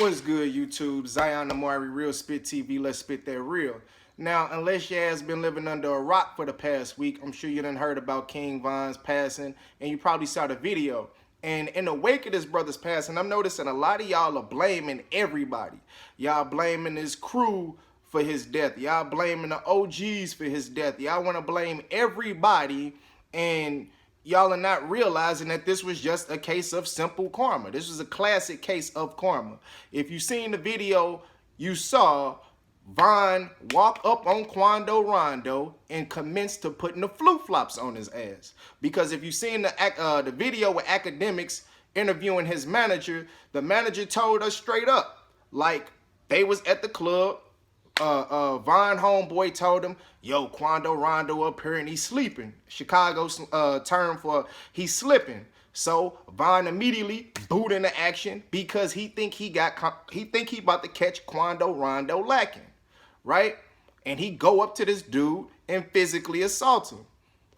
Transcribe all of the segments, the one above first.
What's good, YouTube? Zion Amari, Real Spit TV. Let's spit that real. Now, unless your ass been living under a rock for the past week, I'm sure you done heard about King Von's passing, and you probably saw the video. And in the wake of this brother's passing, I'm noticing a lot of y'all are blaming everybody. Y'all blaming his crew for his death. Y'all blaming the OGs for his death. Y'all want to blame everybody, and y'all are not realizing that this was just a case of simple karma. This was a classic case of karma. If you seen the video, you saw Von walk up on Quando Rondo and commence to putting the flip-flops on his ass. Because if you seen the video with academics interviewing his manager, the manager told us straight up, like, they was at the club. Von homeboy told him, yo, Quando Rondo up here and he's sleeping. Chicago's term for he's slipping. So Von immediately booed into action because he think he about to catch Quando Rondo lacking, right? And he go up to this dude and physically assault him.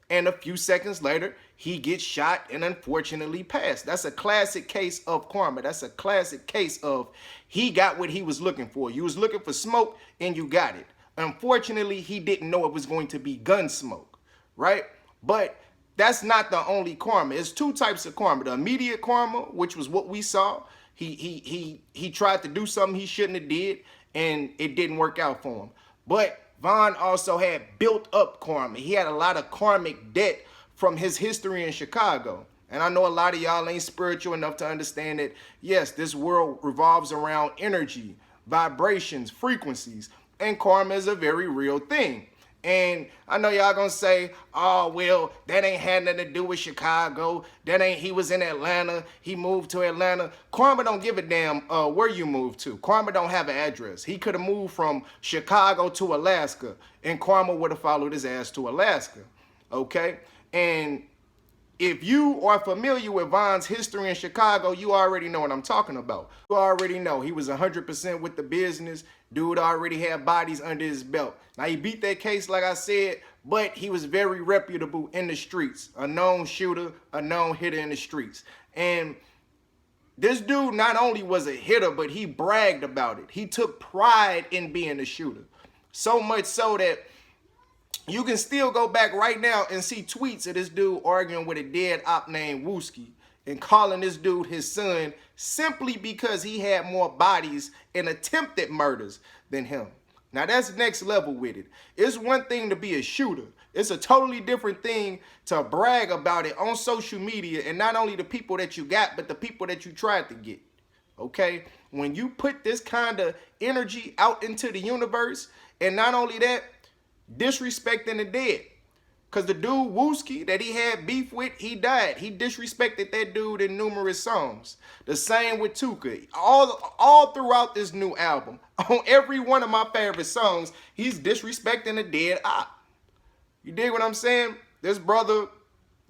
And a few seconds later, he gets shot and unfortunately passed. That's a classic case of karma. That's a classic case of he got what he was looking for. You was looking for smoke and you got it. Unfortunately, he didn't know it was going to be gun smoke, right? But that's not the only karma. It's two types of karma. The immediate karma, which was what we saw. He tried to do something he shouldn't have did, and it didn't work out for him. But Von also had built up karma. He had a lot of karmic debt from his history in Chicago. And I know a lot of y'all ain't spiritual enough to understand that, yes, this world revolves around energy, vibrations, frequencies, and karma is a very real thing. And I know y'all gonna say, oh, well, that ain't had nothing to do with Chicago. He was in Atlanta. He moved to Atlanta. Karma don't give a damn where you moved to. Karma don't have an address. He could have moved from Chicago to Alaska, and karma would have followed his ass to Alaska, okay? And if you are familiar with Von's history in Chicago, you already know what I'm talking about. You already know he was 100% with the business. Dude already had bodies under his belt. Now, he beat that case, like I said, but he was very reputable in the streets. A known shooter, a known hitter in the streets. And this dude not only was a hitter, but he bragged about it. He took pride in being a shooter. So much so that you can still go back right now and see tweets of this dude arguing with a dead op named Wooski and calling this dude his son simply because he had more bodies and attempted murders than him. Now, that's next level with it. It's one thing to be a shooter. It's a totally different thing to brag about it on social media, and not only the people that you got, but the people that you tried to get, okay? When you put this kind of energy out into the universe, and not only that, disrespecting the dead. Because the dude Wooski that he had beef with, he died. He disrespected that dude in numerous songs. The same with Tuka. All throughout this new album, on every one of my favorite songs, he's disrespecting a dead op. You dig what I'm saying? This brother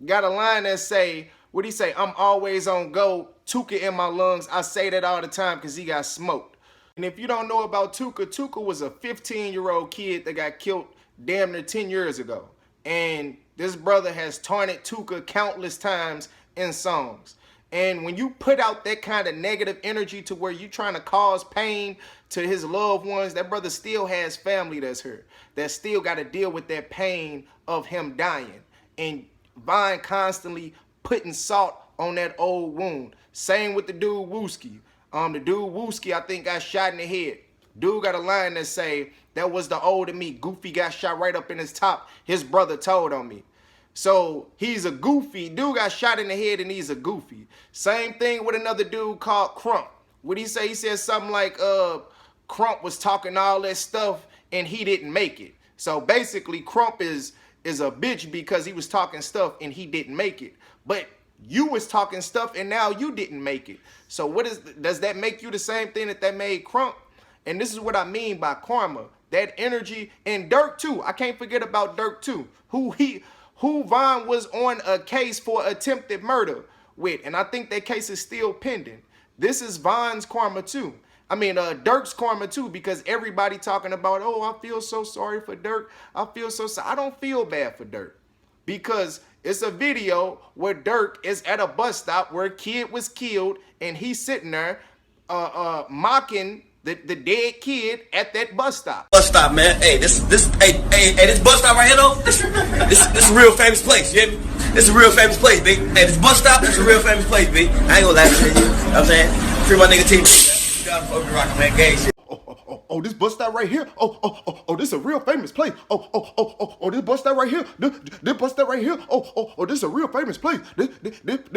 got a line that say, what'd he say? I'm always on go, Tuka in my lungs. I say that all the time because he got smoked. And if you don't know about Tuka, Tuka was a 15-year-old kid that got killed damn near 10 years ago. And this brother has taunted Tuka countless times in songs. And when you put out that kind of negative energy to where you trying to cause pain to his loved ones, that brother still has family that's here, that still got to deal with that pain of him dying. And Von constantly putting salt on that old wound. Same with the dude Wooski. The dude Wooski, I think, got shot in the head. Dude got a line that say, that was the old of me. Goofy got shot right up in his top. His brother told on me. So he's a goofy. Dude got shot in the head and he's a goofy. Same thing with another dude called Crump. What'd he say? He said something like, Crump was talking all that stuff and he didn't make it. So basically, Crump is a bitch because he was talking stuff and he didn't make it. But you was talking stuff and now you didn't make it. So does that make you the same thing that made Crump? And this is what I mean by karma. That energy, and Durk too. I can't forget about Durk too. Who Von was on a case for attempted murder with. And I think that case is still pending. This is Von's karma too. I mean, Durk's karma too, because everybody talking about, oh, I feel so sorry for Durk. I feel so sorry. I don't feel bad for Durk. Because it's a video where Durk is at a bus stop where a kid was killed and he's sitting there mocking the dead kid at that bus stop. Bus stop, man. Hey, this bus stop right here though. This a real famous place. You hear me? This is a real famous place, B. Hey, this bus stop, this is a real famous place, B. I ain't gonna lie to you. You know what I'm saying? Free my nigga team. Fucking rockin', man. Gang shit. Oh, this bus stop right here. Oh, this is a real famous place. Oh, this bus stop right here. This bus stop right here. Oh, this is a real famous place. This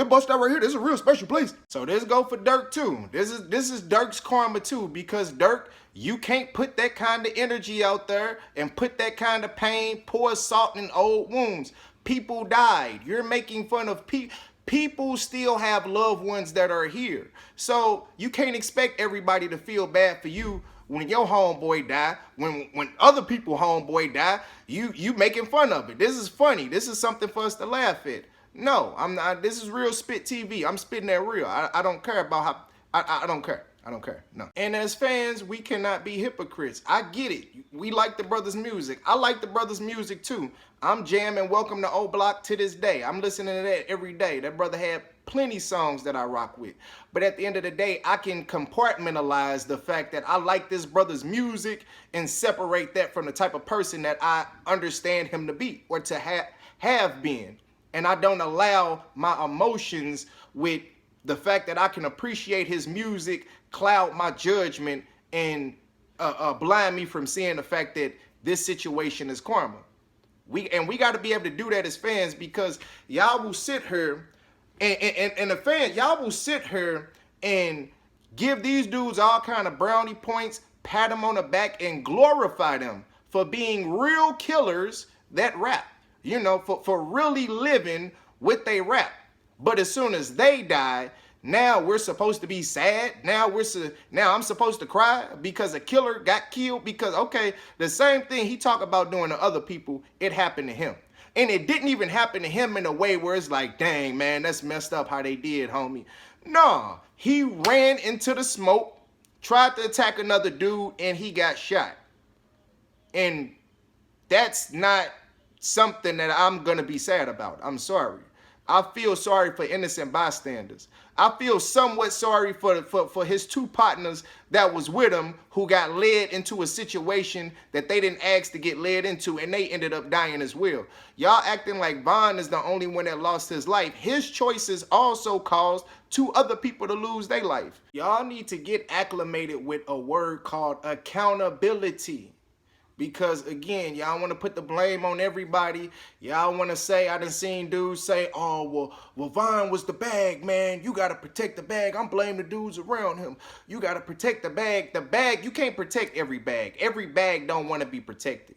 bus stop right here. This is a real special place. So this go for Durk too. This is Durk's karma too, because Durk, you can't put that kind of energy out there and put that kind of pain, pour salt in old wounds. People died. You're making fun of people. People still have loved ones that are here. So you can't expect everybody to feel bad for you when your homeboy die. When other people homeboy die, you making fun of it. This is funny. This is something for us to laugh at. No, I'm not. This is real spit TV. I'm spitting that real. I don't care about how. I don't care. I don't care. No. And as fans, we cannot be hypocrites. I get it. We like the brother's music. I like the brother's music too. I'm jamming Welcome to O Block to this day. I'm listening to that every day. That brother had plenty songs that I rock with. But at the end of the day, I can compartmentalize the fact that I like this brother's music and separate that from the type of person that I understand him to be or to have been. And I don't allow my emotions with the fact that I can appreciate his music cloud my judgment and blind me from seeing the fact that this situation is karma. We got to be able to do that as fans, because y'all will sit here and the fans, y'all will sit here and give these dudes all kind of brownie points, pat them on the back, and glorify them for being real killers that rap. You know, for really living with they rap. But as soon as they die, now we're supposed to be sad. Now I'm supposed to cry because a killer got killed. Because, okay, the same thing he talk about doing to other people, it happened to him. And it didn't even happen to him in a way where it's like, dang, man, that's messed up how they did, homie. No, he ran into the smoke, tried to attack another dude, and he got shot. And that's not something that I'm going to be sad about. I'm sorry. I feel sorry for innocent bystanders. I feel somewhat sorry for his two partners that was with him, who got led into a situation that they didn't ask to get led into, and they ended up dying as well. Y'all acting like Von is the only one that lost his life. His choices also caused two other people to lose their life. Y'all need to get acclimated with a word called accountability. Because, again, y'all want to put the blame on everybody. Y'all want to say, I done seen dudes say, oh, well, Vine was the bag, man. You got to protect the bag. I'm blaming the dudes around him. You got to protect the bag. The bag, you can't protect every bag. Every bag don't want to be protected.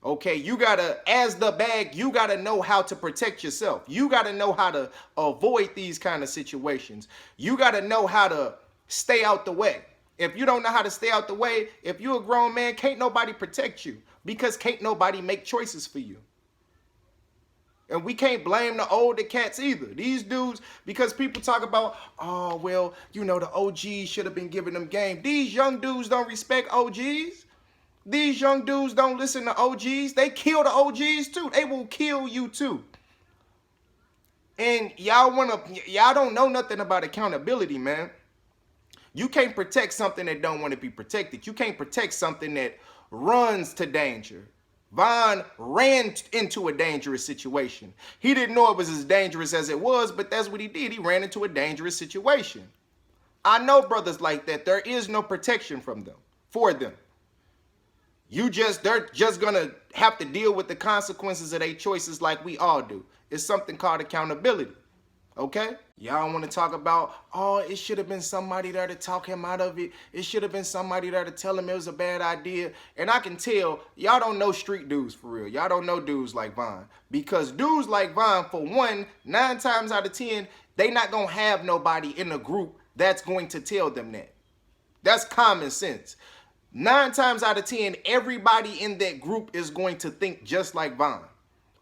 Okay, you got to, as the bag, you got to know how to protect yourself. You got to know how to avoid these kind of situations. You got to know how to stay out the way. If you don't know how to stay out the way, if you're a grown man, can't nobody protect you, because can't nobody make choices for you. And we can't blame the older cats either. These dudes, because people talk about, oh, well, you know, the OGs should have been giving them game. These young dudes don't respect OGs. These young dudes don't listen to OGs. They kill the OGs too. They will kill you too. And y'all don't know nothing about accountability, man. You can't protect something that don't want to be protected. You can't protect something that runs to danger. Von ran into a dangerous situation. He didn't know it was as dangerous as it was, but that's what he did. He ran into a dangerous situation. I know brothers like that. There is no protection for them. They're just gonna have to deal with the consequences of their choices like we all do. It's something called accountability. Okay? Y'all want to talk about, oh, it should have been somebody there to talk him out of it. It should have been somebody there to tell him it was a bad idea. And I can tell, y'all don't know street dudes for real. Y'all don't know dudes like Von. Because dudes like Von, for one, 9 times out of 10, they not going to have nobody in the group that's going to tell them that. That's common sense. 9 times out of 10, everybody in that group is going to think just like Von.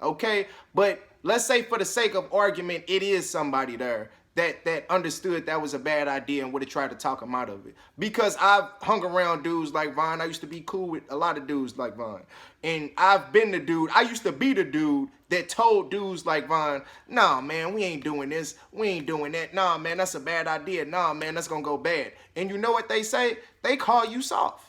Okay? But let's say for the sake of argument, it is somebody there. that understood that was a bad idea and would have tried to talk him out of it. Because I've hung around dudes like Von. I used to be cool with a lot of dudes like Von. And I've been the dude. I used to be the dude that told dudes like Von, nah, man, we ain't doing this. We ain't doing that. Nah, man, that's a bad idea. Nah, man, that's going to go bad. And you know what they say? They call you soft.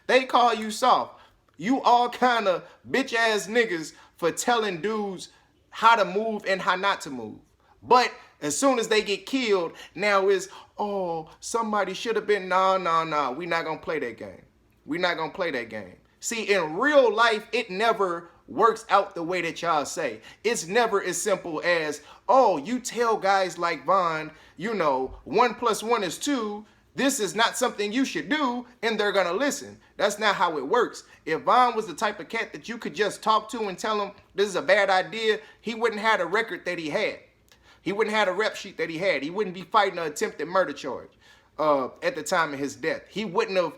They call you soft. You all kind of bitch ass niggas for telling dudes how to move and how not to move. But as soon as they get killed, now it's, oh, somebody should have been, nah. We're not going to play that game. We're not going to play that game. See, in real life, it never works out the way that y'all say. It's never as simple as, oh, you tell guys like Von, you know, 1 + 1 is 2. This is not something you should do, and they're going to listen. That's not how it works. If Von was the type of cat that you could just talk to and tell him this is a bad idea, he wouldn't have the record that he had. He wouldn't have the rep sheet that he had. He wouldn't be fighting an attempted murder charge at the time of his death. He wouldn't have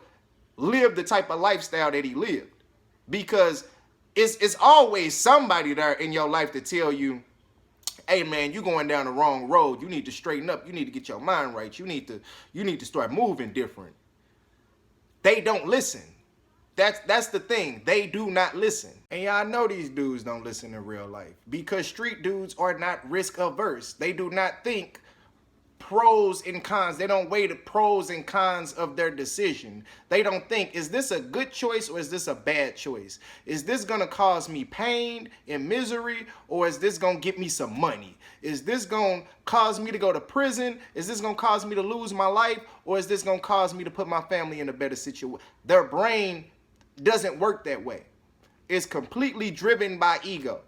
lived the type of lifestyle that he lived. Because it's always somebody there in your life to tell you, hey man, you're going down the wrong road. You need to straighten up. You need to get your mind right. You need to start moving different. They don't listen. That's the thing. They do not listen. And y'all know these dudes don't listen in real life because street dudes are not risk averse. They do not think pros and cons. They don't weigh the pros and cons of their decision. They don't think, is this a good choice or is this a bad choice? Is this going to cause me pain and misery, or is this going to get me some money? Is this going to cause me to go to prison? Is this going to cause me to lose my life, or is this going to cause me to put my family in a better situation? Their brain doesn't work that way. It's completely driven by ego.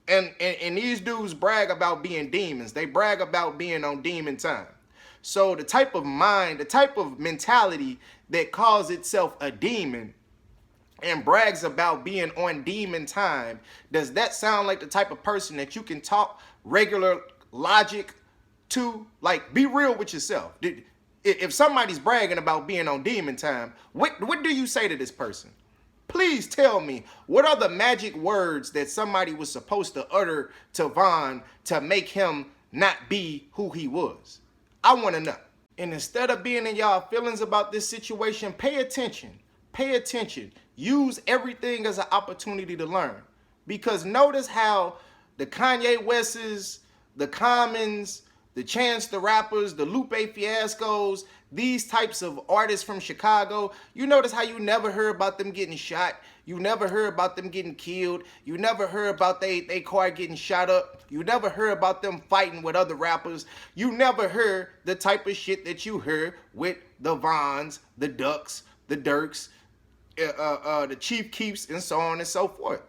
And these dudes brag about being demons. They brag about being on demon time. So the type of mind, the type of mentality that calls itself a demon and brags about being on demon time, does that sound like the type of person that you can talk regular logic to? Like, be real with yourself. If somebody's bragging about being on demon time, what do you say to this person? Please tell me, what are the magic words that somebody was supposed to utter to Von to make him not be who he was? I want to know. And instead of being in y'all feelings about this situation, pay attention. Pay attention. Use everything as an opportunity to learn. Because notice how the Kanye Wests, the Commons, the Chance the Rappers, the Lupe Fiascos, these types of artists from Chicago, you notice how you never heard about them getting shot. You never heard about them getting killed. You never heard about they car getting shot up. You never heard about them fighting with other rappers. You never heard the type of shit that you heard with the Vons, the Ducks, the Durks, the Chief Keefs, and so on and so forth.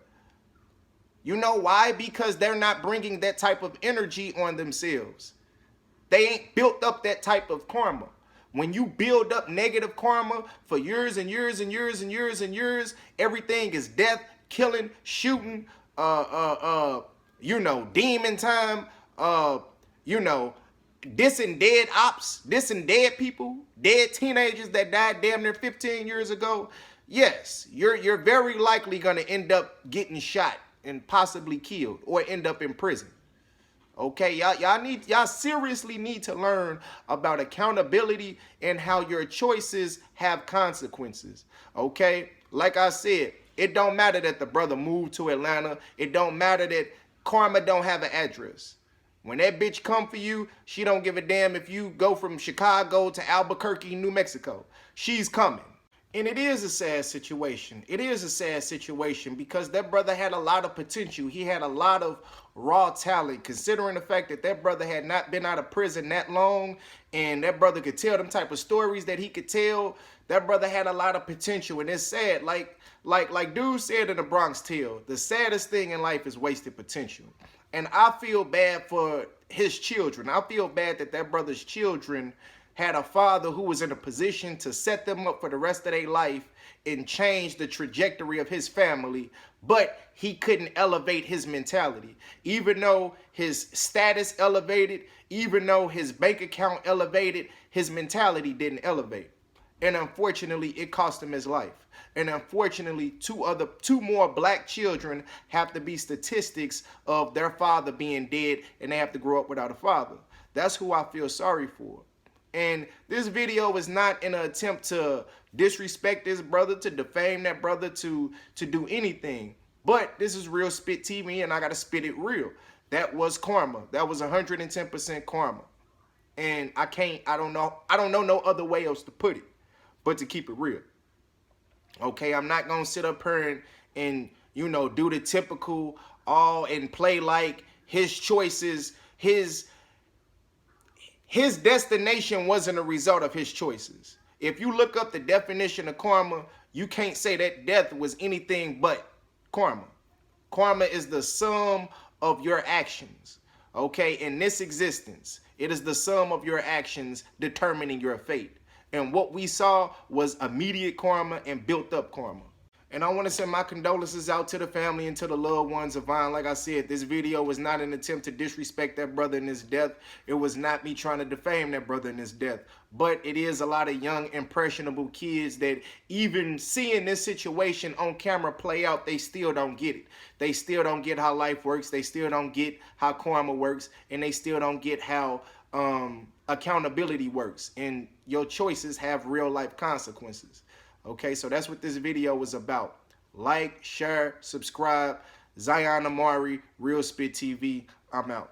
You know why? Because they're not bringing that type of energy on themselves. They ain't built up that type of karma. When you build up negative karma for years and years and years and years and years, everything is death, killing, shooting, demon time, dissing dead ops, dissing dead people, dead teenagers that died damn near 15 years ago. Yes, you're very likely gonna end up getting shot and possibly killed or end up in prison. Okay, y'all seriously need to learn about accountability and how your choices have consequences. Okay, like I said, it don't matter that the brother moved to Atlanta. It don't matter that karma don't have an address. When that bitch come for you, she don't give a damn if you go from Chicago to Albuquerque, New Mexico. She's coming. And it is a sad situation. It is a sad situation because that brother had a lot of potential. He had a lot of raw talent, considering the fact that that brother had not been out of prison that long, and that brother could tell them type of stories that he could tell. That brother had a lot of potential, and it's sad. Like dude said in the Bronx Tale, the saddest thing in life is wasted potential. And I feel bad for his children. I feel bad that that brother's children had a father who was in a position to set them up for the rest of their life and change the trajectory of his family, but he couldn't elevate his mentality. Even though his status elevated, even though his bank account elevated, his mentality didn't elevate. And unfortunately, it cost him his life. And unfortunately, two more black children have to be statistics of their father being dead, and they have to grow up without a father. That's who I feel sorry for. And this video is not in an attempt to disrespect this brother, to defame that brother, to do anything. But this is Real Spit TV, and I gotta spit it real. That was karma. That was 110% karma. And I don't know no other way else to put it, but to keep it real. Okay, I'm not gonna sit up here and do the typical and play like his choices, his destination wasn't a result of his choices. If you look up the definition of karma, you can't say that death was anything but karma. Karma is the sum of your actions. Okay, in this existence, it is the sum of your actions determining your fate. And what we saw was immediate karma and built up karma. And I want to send my condolences out to the family and to the loved ones of Vine. Like I said, this video was not an attempt to disrespect that brother in his death. It was not me trying to defame that brother in his death. But it is a lot of young, impressionable kids that even seeing this situation on camera play out, they still don't get it. They still don't get how life works. They still don't get how karma works. And they still don't get how accountability works. And your choices have real life consequences. Okay, so that's what this video was about. Like, share, subscribe. Zion Amari, Real Spit TV. I'm out.